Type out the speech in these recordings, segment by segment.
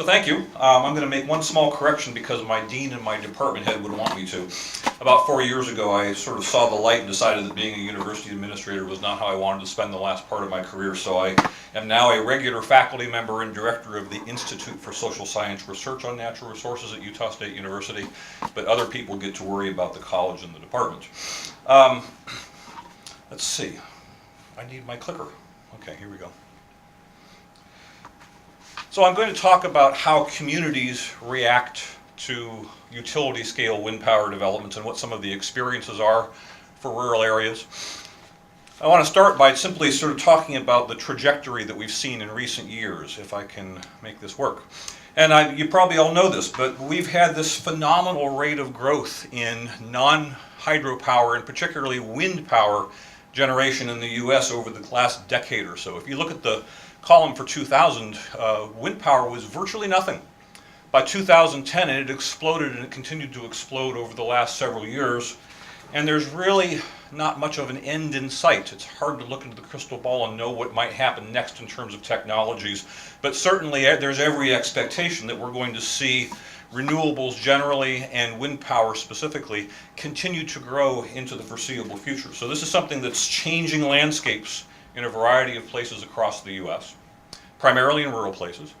So thank you. I'm going to make one small correction because my dean and my department head would want me to. About 4 years ago, I sort of saw the light and decided that being a university administrator was not how I wanted to spend the last part of my career. So I am now a regular faculty member and director of the Institute for Social Science Research on Natural Resources at Utah State University. But other people get to worry about the college and the department. Let's see. I need my clicker. Okay, here we go. So I'm going to talk about how communities react to utility scale wind power developments and what some of the experiences are for rural areas. I want to start by simply sort of talking about the trajectory that we've seen in recent years, if I can make this work. And you probably all know this, but we've had this phenomenal rate of growth in non-hydropower and particularly wind power generation in the U.S. over the last decade or so. If you look at the column for 2000, wind power was virtually nothing. By 2010, it had exploded and it continued to explode over the last several years. And there's really not much of an end in sight. It's hard to look into the crystal ball and know what might happen next in terms of technologies. But certainly there's every expectation that we're going to see renewables generally and wind power specifically continue to grow into the foreseeable future. So this is something that's changing landscapes in a variety of places across the U.S., primarily in rural places.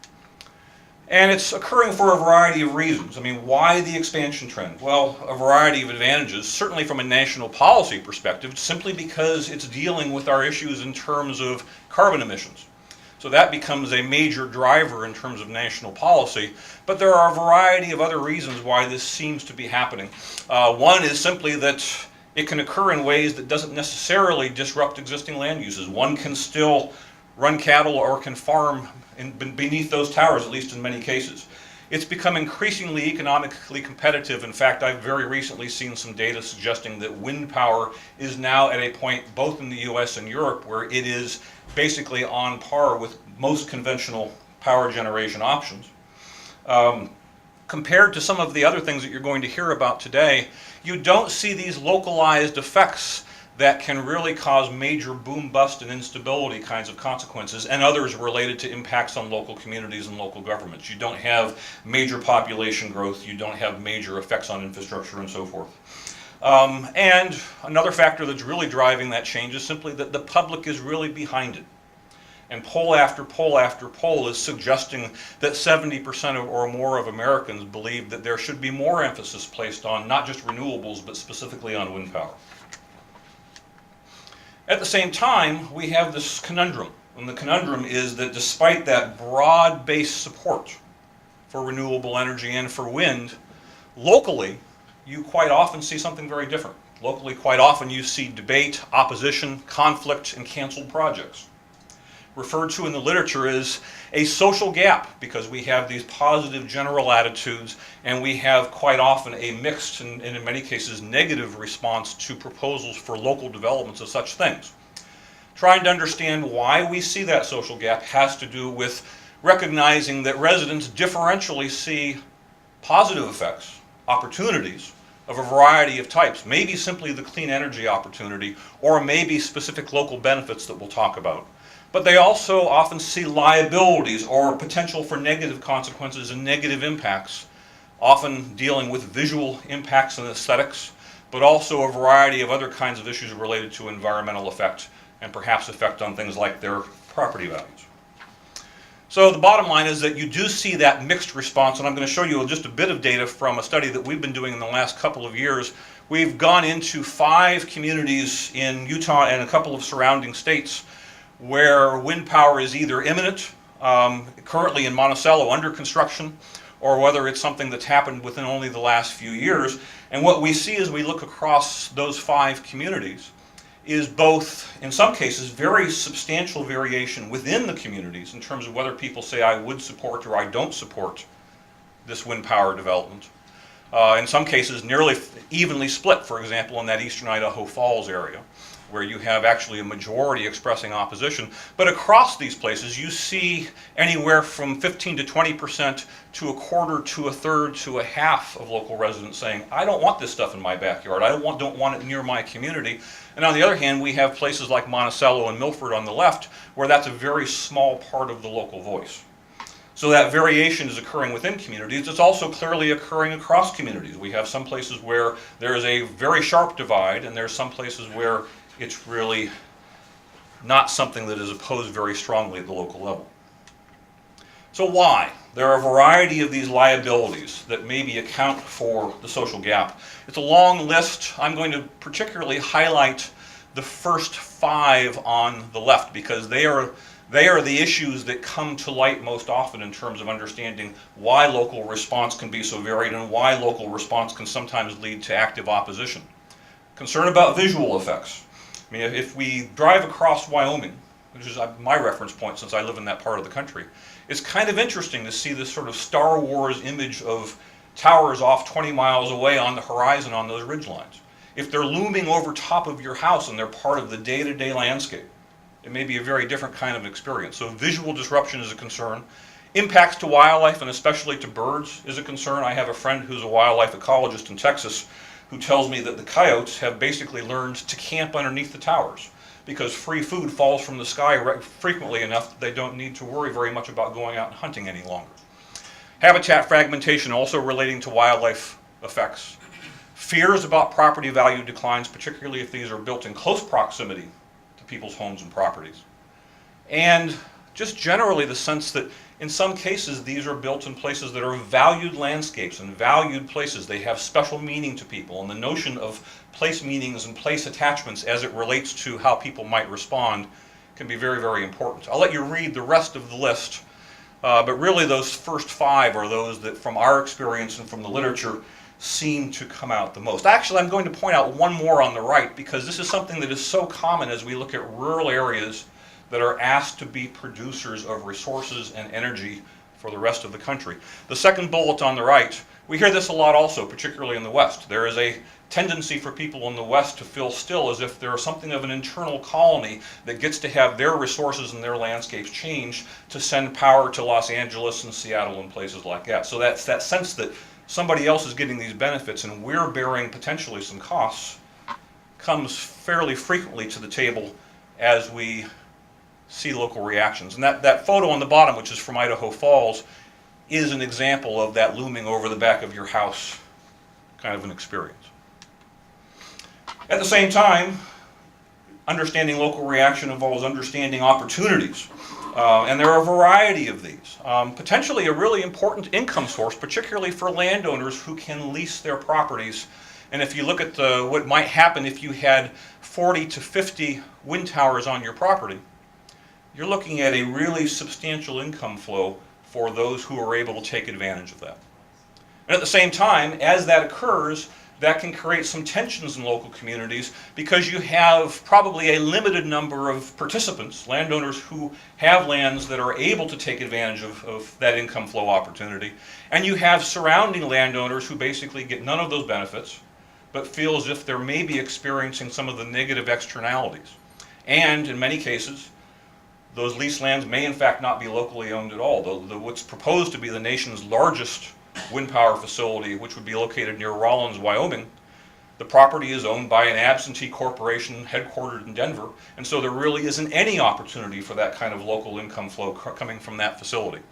And it's occurring for a variety of reasons. I mean, why the expansion trend? Well, a variety of advantages, certainly from a national policy perspective, simply because it's dealing with our issues in terms of carbon emissions. So that becomes a major driver in terms of national policy. But there are a variety of other reasons why this seems to be happening. One is simply that it can occur in ways that doesn't necessarily disrupt existing land uses. One can still run cattle or can farm beneath those towers, at least in many cases. It's become increasingly economically competitive. In fact, I've very recently seen some data suggesting that wind power is now at a point, both in the US and Europe, where it is basically on par with most conventional power generation options. Compared to some of the other things that you're going to hear about today, you don't see these localized effects that can really cause major boom, bust, and instability kinds of consequences, and others related to impacts on local communities and local governments. You don't have major population growth, you don't have major effects on infrastructure and so forth. And another factor that's really driving that change is simply that the public is really behind it. And poll after poll after poll is suggesting that 70% or more of Americans believe that there should be more emphasis placed on not just renewables, but specifically on wind power. At the same time, we have this conundrum. And the conundrum is that despite that broad-based support for renewable energy and for wind, locally, you quite often see something very different. Locally, quite often you see debate, opposition, conflict, and canceled projects. Referred to in the literature as a social gap, because we have these positive general attitudes and we have quite often a mixed and in many cases negative response to proposals for local developments of such things. Trying to understand why we see that social gap has to do with recognizing that residents differentially see positive effects, opportunities of a variety of types, maybe simply the clean energy opportunity or maybe specific local benefits that we'll talk about. But they also often see liabilities or potential for negative consequences and negative impacts, often dealing with visual impacts and aesthetics, but also a variety of other kinds of issues related to environmental effect and perhaps effect on things like their property values. So the bottom line is that you do see that mixed response, and I'm going to show you just a bit of data from a study that we've been doing in the last couple of years. We've gone into 5 communities in Utah and a couple of surrounding states where wind power is either imminent, currently in Monticello under construction, or whether it's something that's happened within only the last few years. And what we see as we look across those 5 communities is both, in some cases, very substantial variation within the communities in terms of whether people say I would support or I don't support this wind power development. In some cases, nearly evenly split, for example, in that eastern Idaho Falls area, where you have actually a majority expressing opposition. But across these places, you see anywhere from 15 to 20% to a quarter to a third to a half of local residents saying, I don't want this stuff in my backyard. I don't want it near my community. And on the other hand, we have places like Monticello and Milford on the left, where that's a very small part of the local voice. So that variation is occurring within communities. It's also clearly occurring across communities. We have some places where there is a very sharp divide, and there's some places where it's really not something that is opposed very strongly at the local level. So why? There are a variety of these liabilities that maybe account for the social gap. It's a long list. I'm going to particularly highlight the first 5 on the left because they are the issues that come to light most often in terms of understanding why local response can be so varied and why local response can sometimes lead to active opposition. Concern about visual effects. I mean, if we drive across Wyoming, which is my reference point since I live in that part of the country, it's kind of interesting to see this sort of Star Wars image of towers off 20 miles away on the horizon on those ridge lines. If they're looming over top of your house and they're part of the day-to-day landscape, it may be a very different kind of experience. So visual disruption is a concern. Impacts to wildlife and especially to birds is a concern. I have a friend who's a wildlife ecologist in Texas who tells me that the coyotes have basically learned to camp underneath the towers because free food falls from the sky frequently enough that they don't need to worry very much about going out and hunting any longer. Habitat fragmentation also relating to wildlife effects. Fears about property value declines, particularly if these are built in close proximity to people's homes and properties. And just generally the sense that in some cases these are built in places that are valued landscapes and valued places. They have special meaning to people, and the notion of place meanings and place attachments as it relates to how people might respond can be very, very important. I'll let you read the rest of the list, but really those first 5 are those that from our experience and from the literature seem to come out the most. Actually, I'm going to point out one more on the right because this is something that is so common as we look at rural areas that are asked to be producers of resources and energy for the rest of the country. The second bullet on the right, we hear this a lot also, particularly in the West. There is a tendency for people in the West to feel still as if there is something of an internal colony that gets to have their resources and their landscapes changed to send power to Los Angeles and Seattle and places like that. So that's that sense that somebody else is getting these benefits and we're bearing potentially some costs comes fairly frequently to the table as we see local reactions. And that photo on the bottom, which is from Idaho Falls, is an example of that looming over the back of your house kind of an experience. At the same time, understanding local reaction involves understanding opportunities. And there are a variety of these. Potentially a really important income source, particularly for landowners who can lease their properties. And if you look at what might happen if you had 40 to 50 wind towers on your property, you're looking at a really substantial income flow for those who are able to take advantage of that. And at the same time, as that occurs, that can create some tensions in local communities because you have probably a limited number of participants, landowners who have lands that are able to take advantage of that income flow opportunity, and you have surrounding landowners who basically get none of those benefits but feel as if they're maybe experiencing some of the negative externalities. And in many cases, those leased lands may in fact not be locally owned at all. What's proposed to be the nation's largest wind power facility, which would be located near Rawlins, Wyoming, the property is owned by an absentee corporation headquartered in Denver, and so there really isn't any opportunity for that kind of local income flow coming from that facility.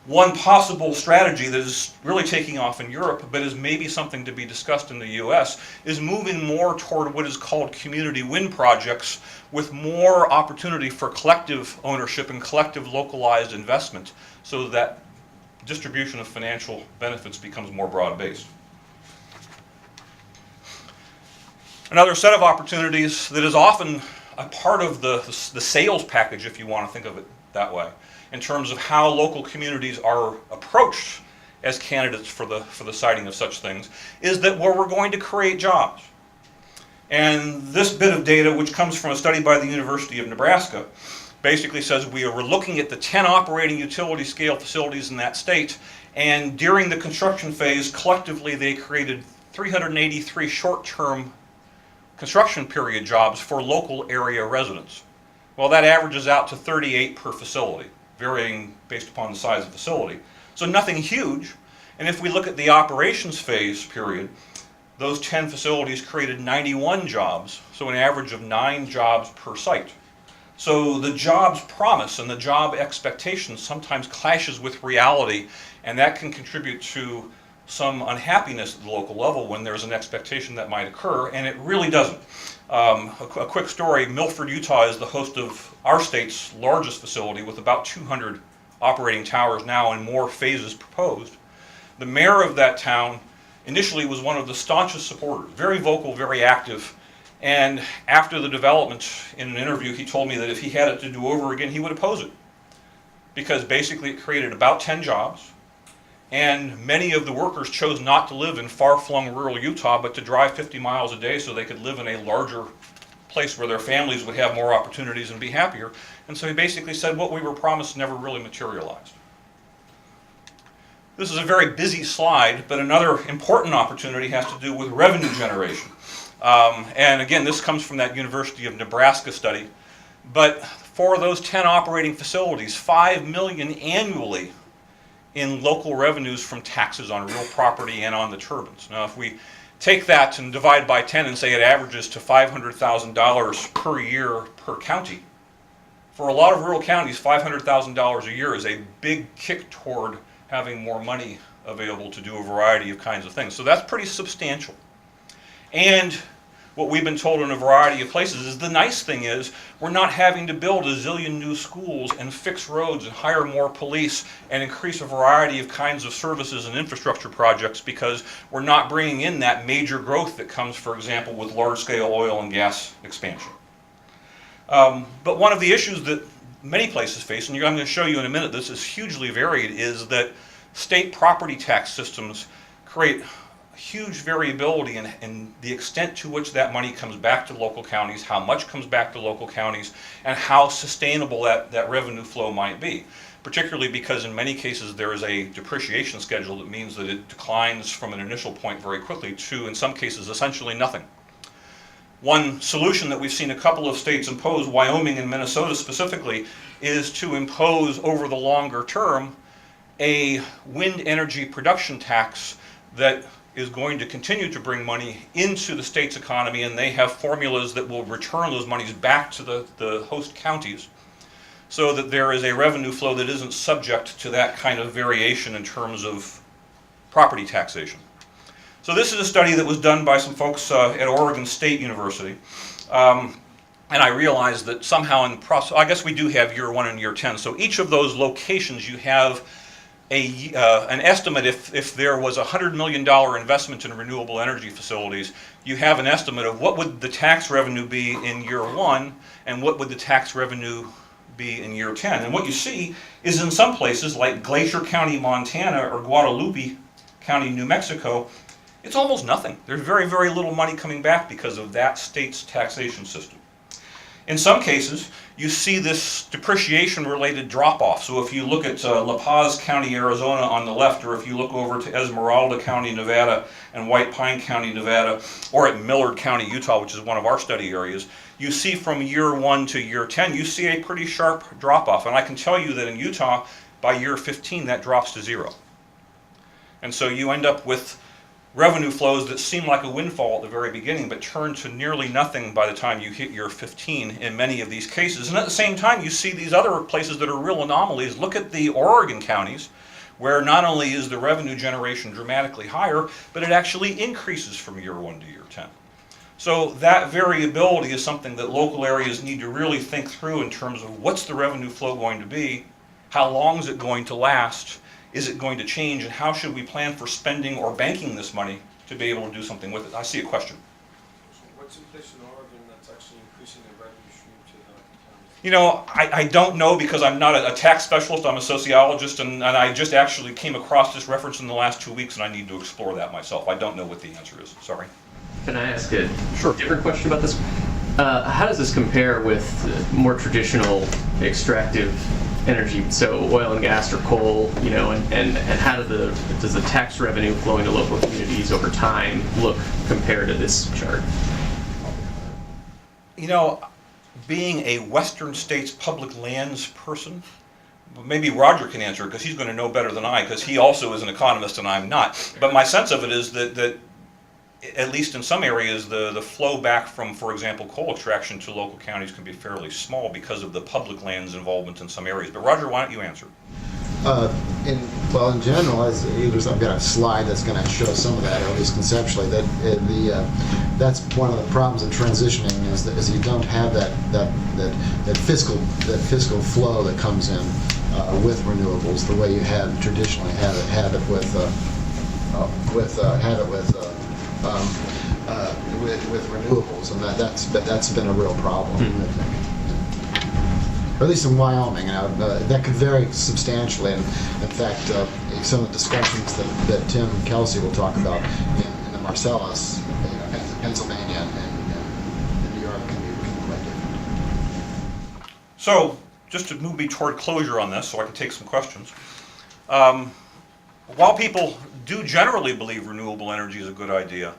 One possible strategy that is really taking off in Europe, but is maybe something to be discussed in the U.S., is moving more toward what is called community wind projects with more opportunity for collective ownership and collective localized investment so that distribution of financial benefits becomes more broad-based. Another set of opportunities that is often a part of the sales package, if you want to think of it that way, in terms of how local communities are approached as candidates for the siting of such things, is that we're going to create jobs. And this bit of data, which comes from a study by the University of Nebraska, basically says we're looking at the 10 operating utility scale facilities in that state, and during the construction phase, collectively they created 383 short-term construction period jobs for local area residents. Well, that averages out to 38 per facility, varying based upon the size of the facility. So nothing huge. And if we look at the operations phase period, those 10 facilities created 91 jobs, so an average of 9 jobs per site. So the job's promise and the job expectation sometimes clashes with reality, and that can contribute to some unhappiness at the local level when there's an expectation that might occur, and it really doesn't. A quick story, Milford, Utah is the host of our state's largest facility with about 200 operating towers now and more phases proposed. The mayor of that town initially was one of the staunchest supporters, very vocal, very active, and after the development, in an interview, he told me that if he had it to do over again, he would oppose it, because basically it created about 10 jobs, and many of the workers chose not to live in far-flung rural Utah, but to drive 50 miles a day so they could live in a larger place where their families would have more opportunities and be happier. And so he basically said what we were promised never really materialized. This is a very busy slide, but another important opportunity has to do with revenue generation. And again, this comes from that University of Nebraska study. But for those 10 operating facilities, $5 million annually in local revenues from taxes on real property and on the turbines. Now, if we take that and divide by 10 and say it averages to $500,000 per year per county, for a lot of rural counties, $500,000 a year is a big kick toward having more money available to do a variety of kinds of things. So that's pretty substantial. And what we've been told in a variety of places is the nice thing is we're not having to build a zillion new schools and fix roads and hire more police and increase a variety of kinds of services and infrastructure projects, because we're not bringing in that major growth that comes, for example, with large-scale oil and gas expansion. But one of the issues that many places face, and I'm going to show you in a minute, this is hugely varied, is that state property tax systems create huge variability in the extent to which that money comes back to local counties, how much comes back to local counties, and how sustainable that revenue flow might be. Particularly because in many cases there is a depreciation schedule that means that it declines from an initial point very quickly to, in some cases, essentially nothing. One solution that we've seen a couple of states impose, Wyoming and Minnesota specifically, is to impose over the longer term a wind energy production tax that is going to continue to bring money into the state's economy, and they have formulas that will return those monies back to the host counties, so that there is a revenue flow that isn't subject to that kind of variation in terms of property taxation. So this is a study that was done by some folks at Oregon State University. And I realized that somehow in the process, I guess we do have year 1 and year 10. So each of those locations you have an estimate. If there was a $100 million investment in renewable energy facilities, you have an estimate of what would the tax revenue be in year 1 and what would the tax revenue be in year 10. And what you see is in some places like Glacier County, Montana, or Guadalupe County, New Mexico, it's almost nothing. There's very, very little money coming back because of that state's taxation system. In some cases, you see this depreciation-related drop-off. So if you look at La Paz County, Arizona on the left, or if you look over to Esmeralda County, Nevada, and White Pine County, Nevada, or at Millard County, Utah, which is one of our study areas, you see from year 1 to year 10, you see a pretty sharp drop-off. And I can tell you that in Utah, by year 15, that drops to 0. And so you end up with revenue flows that seem like a windfall at the very beginning, but turn to nearly nothing by the time you hit year 15 in many of these cases. And at the same time, you see these other places that are real anomalies. Look at the Oregon counties, where not only is the revenue generation dramatically higher, but it actually increases from year 1 to year 10. So that variability is something that local areas need to really think through in terms of what's the revenue flow going to be, how long is it going to last, is it going to change, and how should we plan for spending or banking this money to be able to do something with it? I see a question. So what's in place in Oregon that's actually increasing the revenue stream to the county? You know, I don't know, because I'm not a tax specialist, I'm a sociologist, and I just actually came across this reference in the last 2 weeks, and I need to explore that myself. I don't know what the answer is, sorry. Can I ask a Sure. different question about this? How does this compare with more traditional extractive energy, so oil and gas or coal, you know, and how does the tax revenue flowing to local communities over time look compared to this chart? You know, being a Western States public lands person, maybe Roger can answer it because he's going to know better than I, because he also is an economist and I'm not. But my sense of it is that at least in some areas, the flow back from, for example, coal extraction to local counties can be fairly small because of the public land's involvement in some areas. But Roger, why don't you answer? In general, I've got a slide that's going to show some of that, at least conceptually. That's one of the problems in transitioning is you don't have that fiscal flow that comes in with renewables the way you had traditionally had it with renewables, and that's been a real problem. I think. Or at least in Wyoming, that could vary substantially. And in fact, some of the discussions that Tim Kelsey will talk about in the Marcellus, Pennsylvania, and New York can be quite different. So, just to move me toward closure on this, so I can take some questions. While people do generally believe renewable energy is a good idea,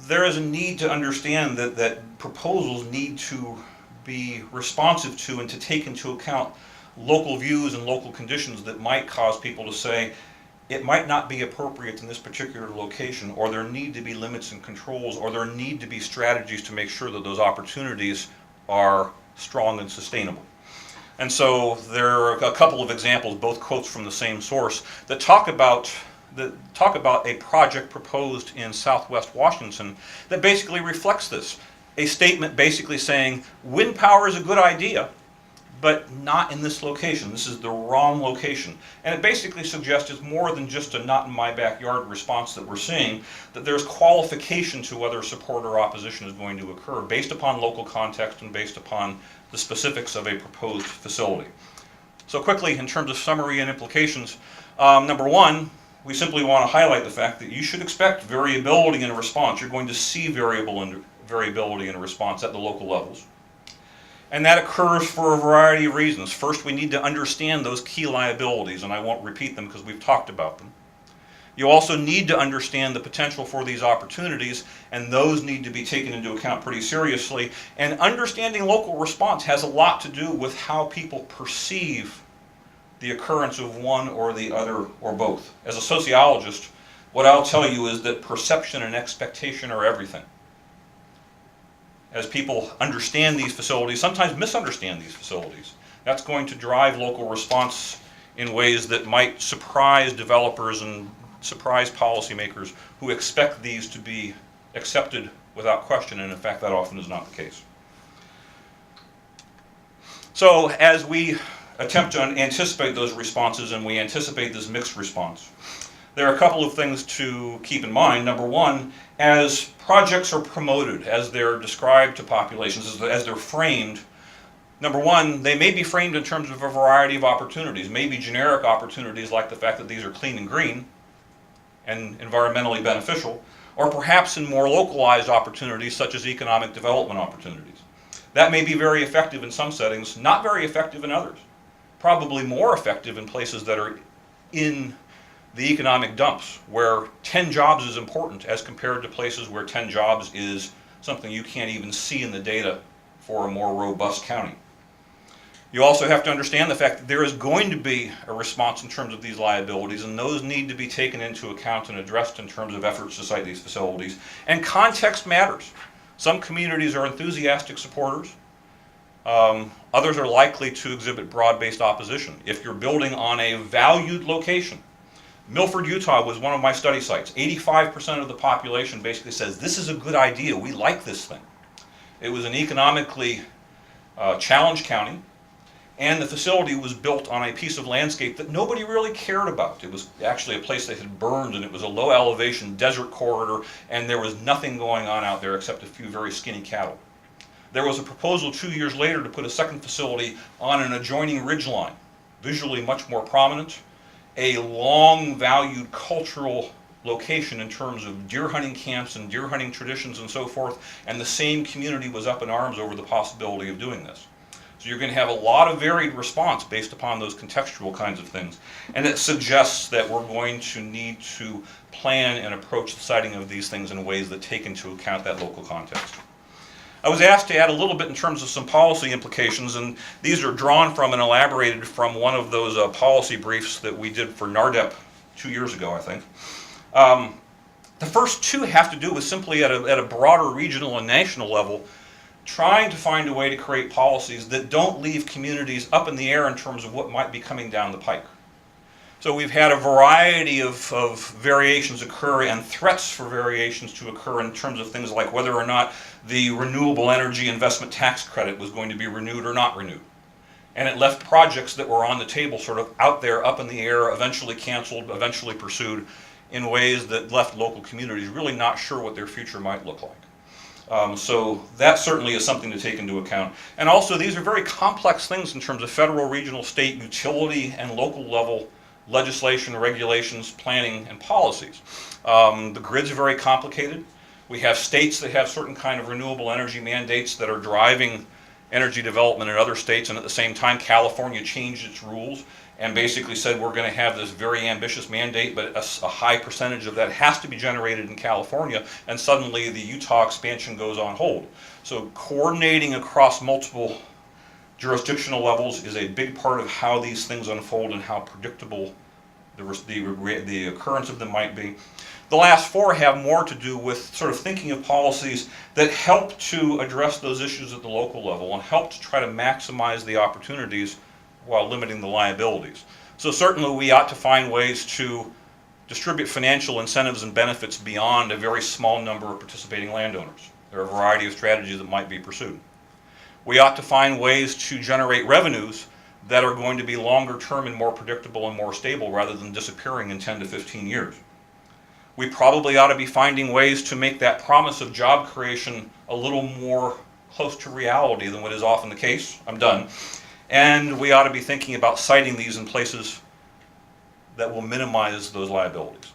there is a need to understand that proposals need to be responsive to and to take into account local views and local conditions that might cause people to say it might not be appropriate in this particular location, or there need to be limits and controls, or there need to be strategies to make sure that those opportunities are strong and sustainable. And so there are a couple of examples, both quotes from the same source, that talk about a project proposed in Southwest Washington that basically reflects this. A statement basically saying wind power is a good idea, but not in this location. This is the wrong location. And it basically suggests it's more than just a not in my backyard response that we're seeing, that there's qualification to whether support or opposition is going to occur based upon local context and based upon the specifics of a proposed facility. So quickly, in terms of summary and implications, number one, we simply want to highlight the fact that you should expect variability in a response. You're going to see variability in a response at the local levels. And that occurs for a variety of reasons. First, we need to understand those key liabilities, and I won't repeat them because we've talked about them. You also need to understand the potential for these opportunities, and those need to be taken into account pretty seriously. And understanding local response has a lot to do with how people perceive the occurrence of one or the other or both. As a sociologist, what I'll tell you is that perception and expectation are everything. As people understand these facilities, sometimes misunderstand these facilities, that's going to drive local response in ways that might surprise developers and surprise policymakers who expect these to be accepted without question, and in fact that often is not the case. So as we attempt to anticipate those responses and we anticipate this mixed response, there are a couple of things to keep in mind. Number one, as projects are promoted, as they're described to populations, as they're framed, number one, they may be framed in terms of a variety of opportunities, maybe generic opportunities like the fact that these are clean and green and environmentally beneficial, or perhaps in more localized opportunities such as economic development opportunities. That may be very effective in some settings, not very effective in others. Probably more effective in places that are in the economic dumps, where 10 jobs is important as compared to places where 10 jobs is something you can't even see in the data for a more robust county. You also have to understand the fact that there is going to be a response in terms of these liabilities, and those need to be taken into account and addressed in terms of efforts to site these facilities. And context matters. Some communities are enthusiastic supporters. Others are likely to exhibit broad-based opposition. If you're building on a valued location, Milford, Utah was one of my study sites. 85% of the population basically says, this is a good idea, we like this thing. It was an economically challenged county, and the facility was built on a piece of landscape that nobody really cared about. It was actually a place that had burned, and it was a low elevation desert corridor, and there was nothing going on out there except a few very skinny cattle. There was a proposal 2 years later to put a second facility on an adjoining ridgeline, visually much more prominent, a long valued cultural location in terms of deer hunting camps and deer hunting traditions and so forth, and the same community was up in arms over the possibility of doing this. So you're going to have a lot of varied response based upon those contextual kinds of things, and it suggests that we're going to need to plan and approach the siting of these things in ways that take into account that local context. I was asked to add a little bit in terms of some policy implications, and these are drawn from and elaborated from one of those policy briefs that we did for NARDEP 2 years ago, I think. The first two have to do with simply at a broader regional and national level, trying to find a way to create policies that don't leave communities up in the air in terms of what might be coming down the pike. So we've had a variety of variations occur and threats for variations to occur in terms of things like whether or not the renewable energy investment tax credit was going to be renewed or not renewed. And it left projects that were on the table sort of out there, up in the air, eventually canceled, eventually pursued, in ways that left local communities really not sure what their future might look like. So that certainly is something to take into account. And also these are very complex things in terms of federal, regional, state, utility, and local level legislation, regulations, planning, and policies. The grids are very complicated. We have states that have certain kind of renewable energy mandates that are driving energy development in other states, and at the same time California changed its rules and basically said we're going to have this very ambitious mandate, but a high percentage of that has to be generated in California, and suddenly the Utah expansion goes on hold. So coordinating across multiple jurisdictional levels is a big part of how these things unfold and how predictable the occurrence of them might be. The last four have more to do with sort of thinking of policies that help to address those issues at the local level and help to try to maximize the opportunities while limiting the liabilities. So certainly we ought to find ways to distribute financial incentives and benefits beyond a very small number of participating landowners. There are a variety of strategies that might be pursued. We ought to find ways to generate revenues that are going to be longer term and more predictable and more stable rather than disappearing in 10 to 15 years. We probably ought to be finding ways to make that promise of job creation a little more close to reality than what is often the case. I'm done. And we ought to be thinking about siting these in places that will minimize those liabilities.